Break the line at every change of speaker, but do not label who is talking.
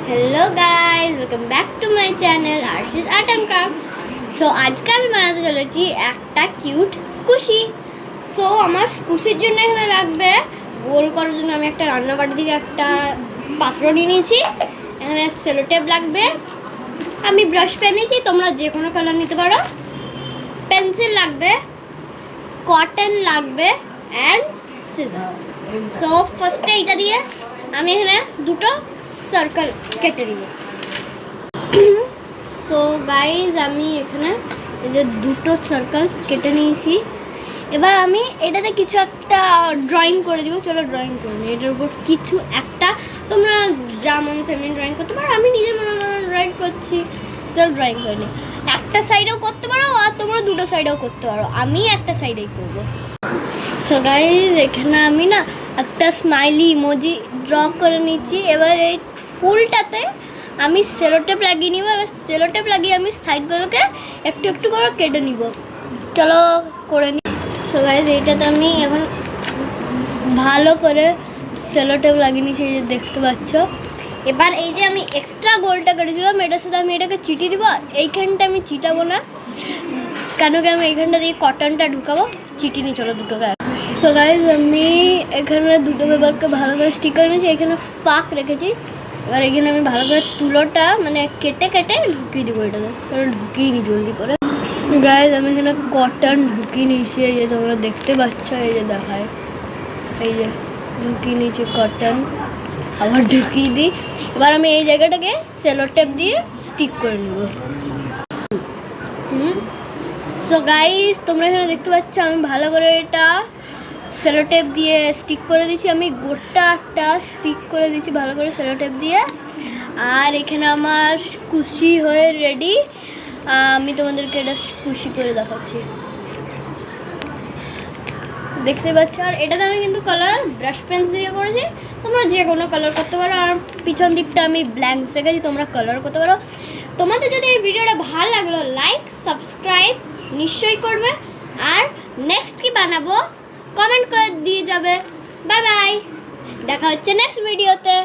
Hello guys, welcome back to my channel Arshi's art and craft. So আজকে আমি বানাতে চলেছি একটা কিউট স্কুশি। সো আমার স্কুশির জন্য এখানে লাগবে, গোল করার জন্য আমি একটা রান্নাবাটি থেকে একটা পাত্র নিয়ে নিয়েছি। এখানে সেলো টেপ লাগবে, আমি ব্রাশ পেন নিয়েছি, তোমরা যে কোনো কালার নিতে পারো। পেন্সিল লাগবে, কটন লাগবে অ্যান্ড সিজার। সো ফার্স্টে এটা দিয়ে আমি এখানে দুটো সার্কেল কেটে নিব। সো গাইজ আমি এখানে এই যে দুটো সার্কেলস কেটে নিয়েছি। এবার আমি এটাতে কিছু একটা ড্রয়িং করে দিব। চলো ড্রয়িং করে নিই। এটার উপর কিছু একটা তোমরা যেমন তেমনি ড্রয়িং করতে পারো, আমি নিজের মনে মনে ড্রয়িং করছি। চলো ড্রয়িং করে নিই। একটা সাইডেও করতে পারো আর তোমরা দুটো সাইডেও করতে পারো, আমি একটা সাইডেই করবো। সো গাইজ এখানে আমি না একটা স্মাইলি ইমোজি ড্র করে নিচ্ছি। এবার এই ফুলটাতে আমি সেলো টেপ লাগিয়ে নিব। এবার সেলো টেপ লাগিয়ে আমি সাইডগুলোকে একটু একটু করে কেটে নিব। চলো করে নিই। সো গাইজ এইটাতে আমি এখন ভালো করে সেলো টেপ লাগিয়ে নিচ্ছি, এই যে দেখতে পাচ্ছ। এবার এই যে আমি এক্সট্রা গোলটা কেটেছিলাম, এটার সাথে আমি এটাকে চিটি দিব। এইখানটা আমি চিটাবো না, কেন কি আমি এইখানটা দিয়ে কটনটা ঢুকাবো। চিটি নিয়ে চলো দুটো গায়ে। সো গাইজ আমি এখানে দুটো পেপারকে ভালো করে স্টিক করে নিয়েছি, এখানে ফাঁক রেখেছি। এবার এখানে আমি ভালো করে তুলোটা মানে কেটে কেটে ঢুকিয়ে দিব। এটাতে ঢুকিয়ে নিই জলদি করে। গাইজ আমি এখানে কটন ঢুকিয়ে নিয়েছি, এই যে তোমরা দেখতে পাচ্ছ, এই যে দেখায়, এই যে ঢুকিয়ে নিয়েছি কটন, আবার ঢুকিয়ে দিই। এবার আমি এই জায়গাটাকে সেলো টেপ দিয়ে স্টিক করে নেব। সো গাইজ তোমরা এখানে দেখতে পাচ্ছ আমি ভালো করে এটা সেলো টেপ দিয়ে স্টিক করে দিচ্ছি। আমি গোটা একটা স্টিক করে দিচ্ছি ভালো করে সেলো টেপ দিয়ে। আর এখানে আমার কুশি হয়ে রেডি। আমি তোমাদেরকে এটা কুশি করে দেখাচ্ছি, দেখতে পাচ্ছ। আর এটাতে আমি কিন্তু কালার ব্রাশ পেন্স দিয়ে করেছি, তোমরা যে কোনো কালার করতে পারো। আর পিছন দিকটা আমি ব্ল্যাঙ্ক রেখেছি, তোমরা কালার করতে পারো। তোমাদের যদি এই ভিডিওটা ভালো লাগলো, লাইক সাবস্ক্রাইব নিশ্চয়ই করবে। আর নেক্সট কি বানাবো কমেন্ট করে দিয়ে যাবে। বাই বাই, দেখা হচ্ছে নেক্সট ভিডিওতে।